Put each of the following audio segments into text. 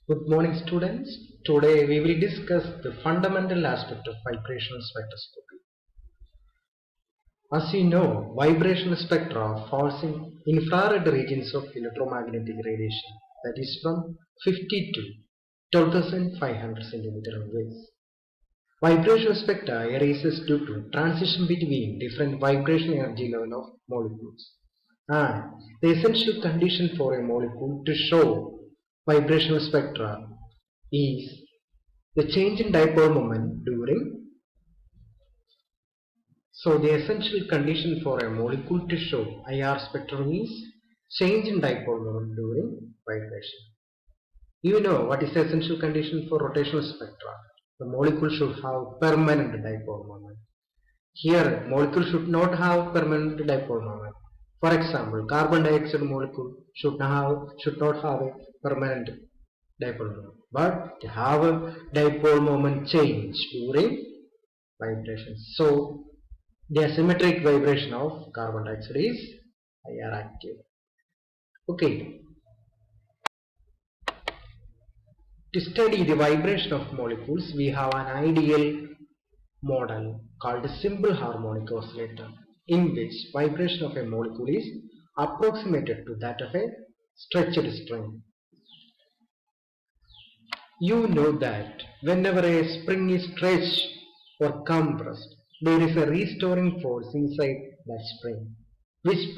Good morning, students. Today we will discuss the fundamental aspect of vibrational spectroscopy. As you know, vibrational spectra falls in infrared regions of electromagnetic radiation, that is from 50 to 12,500 centimeter waves. Vibrational spectra arises due to transition between different vibrational energy level of molecules. And the essential condition for a molecule to show vibrational spectra is the change in dipole moment during. So the essential condition for a molecule to show IR spectrum is change in dipole moment during vibration. You know what is the essential condition for rotational spectra? The molecule should have permanent dipole moment. Here, molecule should not have permanent dipole moment. For example, carbon dioxide molecule should not have a permanent dipole moment, but have a dipole moment change during vibration. So, the asymmetric vibration of carbon dioxide is IR active. Okay. To study the vibration of molecules, we have an ideal model called a simple harmonic oscillator, in which vibration of a molecule is approximated to that of a stretched string. You know that whenever a spring is stretched or compressed, there is a restoring force inside that spring, which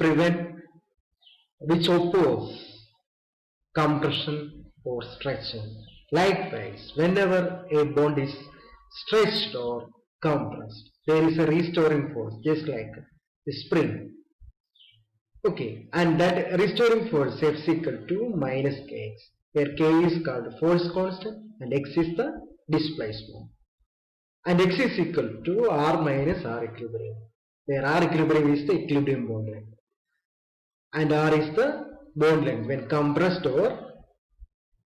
opposes compression or stretching. Likewise, whenever a bond is stretched or compressed, there is a restoring force, just like the spring. Okay, and that restoring force F is equal to minus kx, where k is called force constant and x is the displacement. And x is equal to r minus r equilibrium, where r equilibrium is the equilibrium bond length, and r is the bond length when compressed or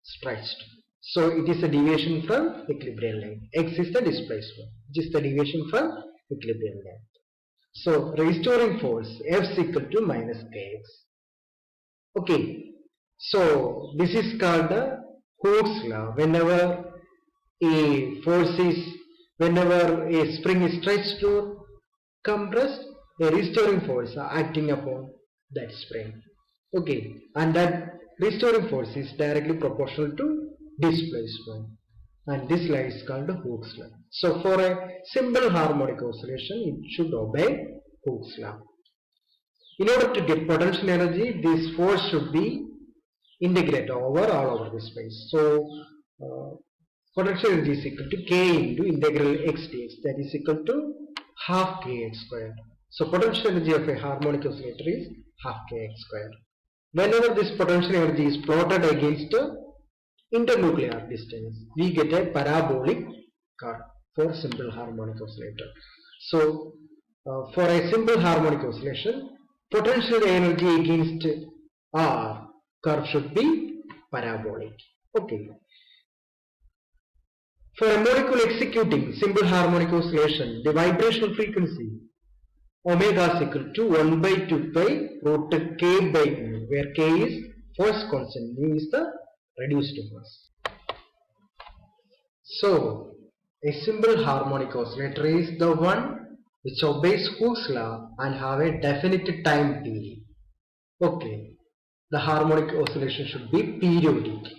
stretched. So it is a deviation from equilibrium length. X is the displacement, which is the deviation from equilibrium length. So restoring force F is equal to minus kx. Okay. So this is called the Hooke's law. Whenever a spring is stretched or compressed, a restoring force are acting upon that spring. Okay, and that restoring force is directly proportional to displacement, and this law is called Hooke's law. So for a simple harmonic oscillation, it should obey Hooke's law. In order to get potential energy, this force should be integrated all over the space. So potential energy is equal to k into integral x dx, that is equal to half kx squared. So potential energy of a harmonic oscillator is half kx squared. Whenever this potential energy is plotted against internuclear distance, we get a parabolic curve for simple harmonic oscillator. So for a simple harmonic oscillation, potential energy against r curve should be parabolic. Okay. For a molecule executing simple harmonic oscillation, the vibrational frequency omega is equal to 1 by 2 pi root k by mu, where k is force constant, mu is the reduced mass. So, a simple harmonic oscillator is the one which obeys Hooke's law and have a definite time period. Okay, the harmonic oscillation should be periodic.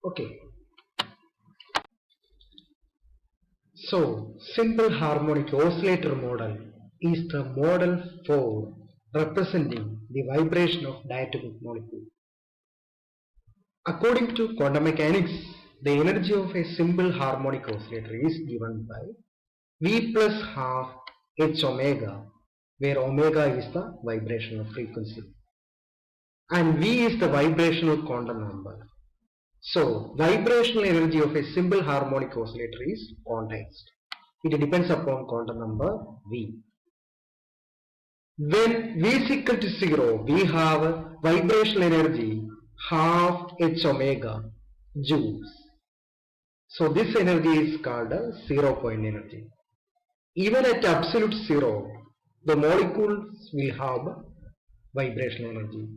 Okay. So, simple harmonic oscillator model is the model for representing the vibration of diatomic molecule. According to quantum mechanics, the energy of a simple harmonic oscillator is given by V plus half h omega, where omega is the vibrational frequency and V is the vibrational quantum number. So, vibrational energy of a simple harmonic oscillator is quantized. It depends upon quantum number V. When V is equal to 0, we have vibrational energy half h omega joules. So this energy is called a 0 point energy. Even at absolute 0, the molecules will have vibrational energy.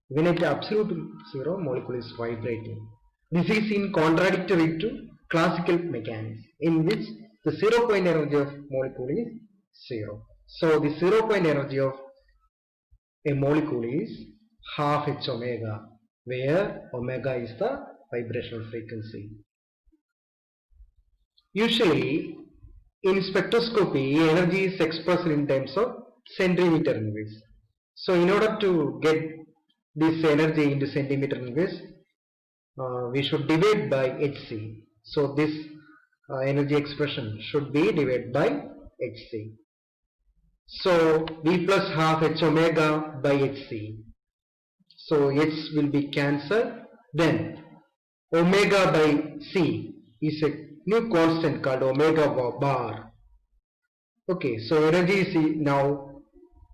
When at absolute 0, molecule is vibrating. This is in contradictory to classical mechanics, in which the 0 point energy of molecule is 0. So the 0 point energy of a molecule is half h omega, where omega is the vibrational frequency. Usually in spectroscopy, energy is expressed in terms of centimeter inverse. So in order to get this energy into centimeter inverse, we should divide by Hc. So this energy expression should be divided by Hc. So V plus half h omega by Hc. So h will be cancelled. Then omega by c is a new constant called omega bar. Okay, so energy is now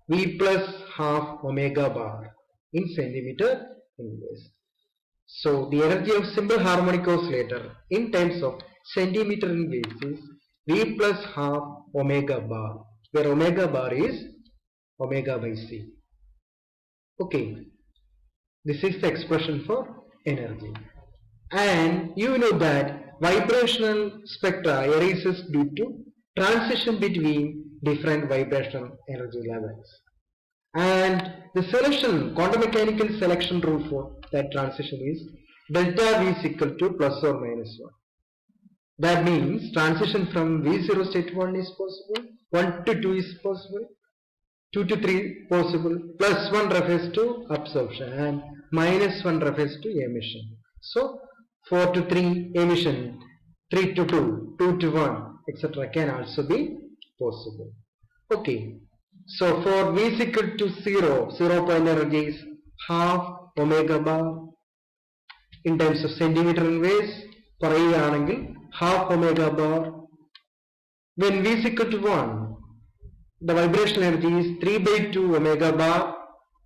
V plus half omega bar in centimeter inverse. So the energy of simple harmonic oscillator in terms of centimeter inverse is V plus half omega bar, where omega bar is omega by c. Okay, this is the expression for energy. And you know that vibrational spectra arises due to transition between different vibrational energy levels. And the selection, quantum mechanical selection rule for that transition is delta V is equal to plus or minus 1. That means transition from V0 state 1 is possible, 1 to 2 is possible, 2 to 3 possible, plus 1 refers to absorption and minus 1 refers to emission. So 4 to 3 emission, 3 to 2, 2 to 1, etc. can also be possible. Okay. So for V is equal to 0, 0 point energy is half omega bar. In terms of centimeter inverse, പറയുകയാണെങ്കിൽ half omega bar. When V is equal to 1, the vibrational energy is 3 by 2 omega bar.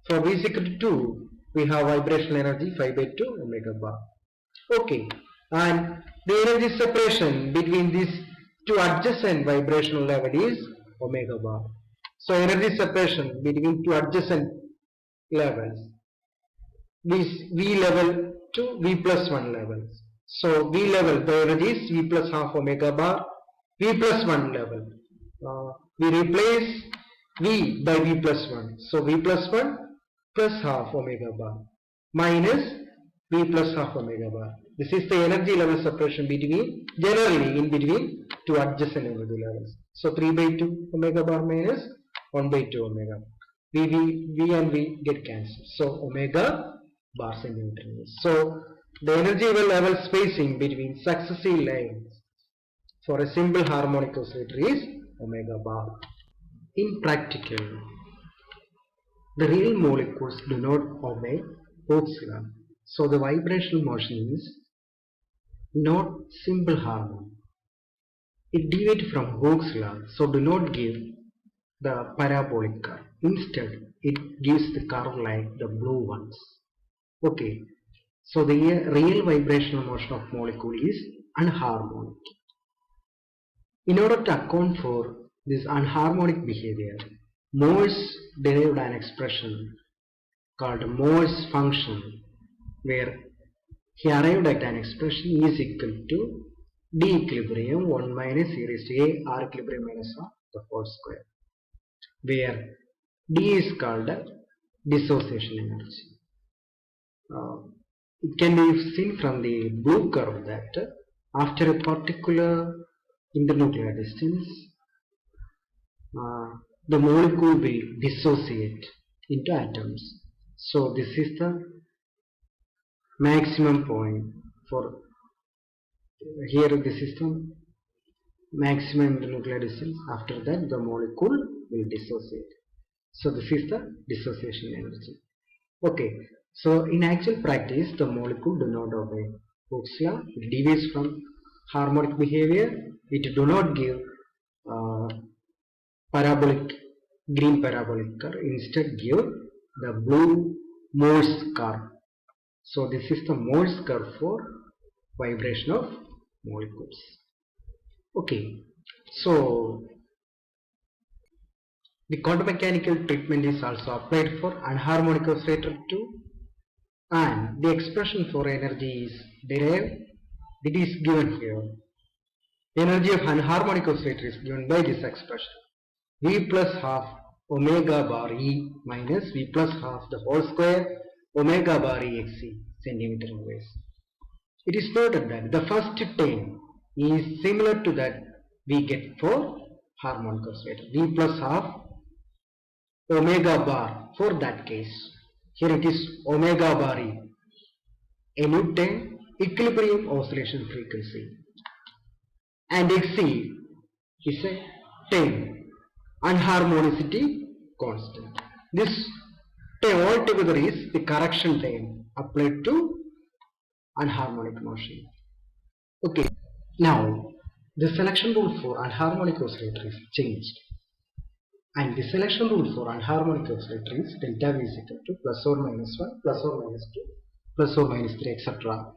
For V is equal to 2, we have vibrational energy 5 by 2 omega bar. Okay, and the energy separation between these two adjacent vibrational level is omega bar. So energy separation between two adjacent levels, V level to V plus 1 levels. So V level, the energy is V plus half omega bar, V plus 1 level. We replace V by V plus 1. So V plus 1 plus half omega bar minus V plus half omega bar. This is the energy level separation between, generally in between two adjacent energy levels. So 3 by 2 omega bar minus 1 by 2 omega. V and V get cancelled. So omega bar centimeter. So the energy level spacing between successive lines for a simple harmonic oscillator is omega bar. In practical, the real molecules do not obey Hooke's law. So the vibrational motion is not simple harmonic. It deviates from Hooke's law, so do not give the parabolic curve. Instead, it gives the curve like the blue ones. Okay, so the real vibrational motion of molecule is anharmonic. In order to account for this anharmonic behavior, Morse derived an expression called Morse function, where he arrived at an expression is equal to d equilibrium 1 minus e raised to a r equilibrium minus 1 the whole square, where d is called dissociation energy. It can be seen from the blue curve that after a particular internuclear distance, the molecule will dissociate into atoms. So this is the maximum point for here. This is the maximum internuclear distance. After that, the molecule will dissociate. So this is the dissociation energy. Okay. So in actual practice, the molecule do not obey Hooke's law. It deviates from harmonic behavior. It do not give green parabolic curve. Instead, give the blue Morse curve. So this is the Morse curve for vibration of molecules. Okay. So the quantum mechanical treatment is also applied for anharmonic oscillator too. and the expression for energy is derived. It is given here. Energy of anharmonic oscillator is given by this expression. V plus half omega bar E minus V plus half the whole square omega bar E XC centimeter inverse. It is noted that the first term is similar to that we get for harmonic oscillator. V plus half omega bar for that case. Here it is omega bar E. A new term, equilibrium oscillation frequency. And XC is a term, unharmonicity constant. This term altogether is the correction term applied to unharmonic motion. Okay, now the selection rule for unharmonic oscillator is changed. And the selection rule for unharmonic oscillator is delta V is equal to plus or minus 1, plus or minus 2, plus or minus 3, etc.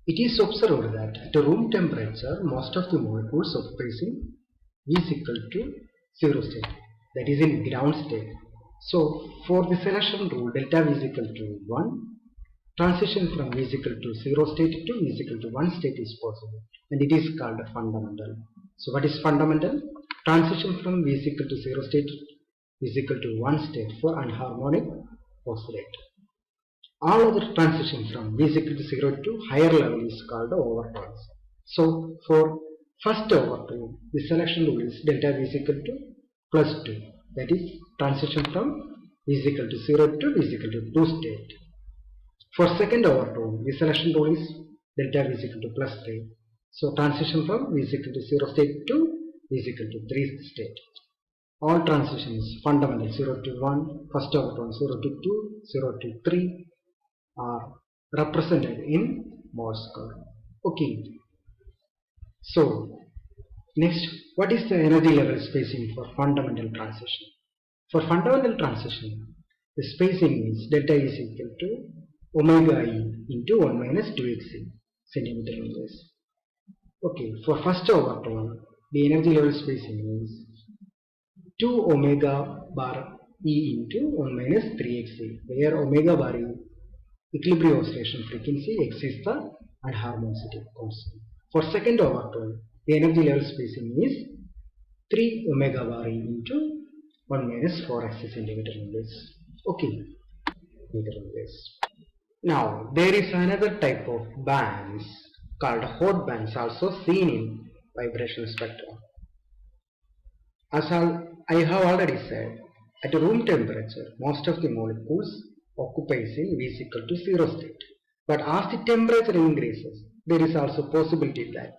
It is observed that at a room temperature, most of the molecules occupies in V is equal to 0 state, that is in ground state. So, for the selection rule, delta V is equal to 1, transition from V is equal to 0 state to V is equal to 1 state is possible, and it is called a fundamental. So, what is fundamental? Transition from V is equal to 0 state is equal to 1 state for anharmonic oscillator. All other transition from V is equal to 0 to higher level is called overtrans. So, for first overtrans, the selection rule is delta V is equal to plus 2. That is transition from V is equal to 0 to V is equal to 2 state. For second overtrans, the selection rule is delta V is equal to plus 3. So, transition from V is equal to 0 state to V is equal to 3 state. All transitions fundamental 0 to 1, first overtrans 0 to 2, 0 to 3 are represented in Morse code. Okay. So, next, what is the energy level spacing for fundamental transition? For fundamental transition, the spacing is delta is equal to omega E into 1 minus 2xe centimeter inverse. Okay, for first overtrans, the energy level spacing is 2 omega bar E into 1 minus 3xe, where omega bar E equilibrium oscillation frequency, X is the unharmonicity constant. For second overtrans, the energy level spacing is 3 omega bar E into 1 minus 4x centimeter inverse. Okay, meter inverse. Now, there is another type of bands called hot bands also seen in vibrational spectrum. As I have already said, at room temperature, most of the molecules occupies in V is equal to 0 state. But as the temperature increases, there is also possibility that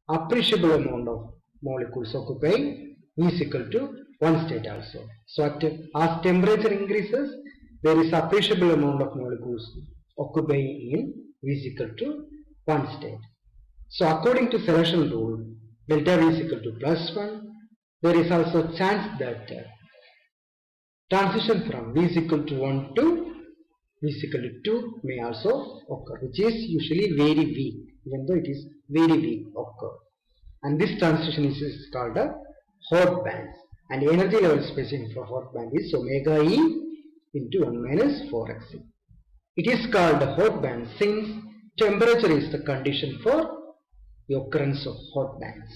appreciable amount of molecules occupy V is equal to 1 state also. So as temperature increases, there is appreciable amount of molecules occupying in V is equal to 1 state. So according to selection rule, delta V is equal to plus 1, there is also chance that transition from V is equal to 1 to V is equal to 2 may also occur, which is usually very weak, even though it is very weak occur. And this transition is called a hot bands. And the energy level spacing for hot band is omega E into 1 minus 4xe. It is called a hot band since temperature is the condition for the occurrence of hot bands.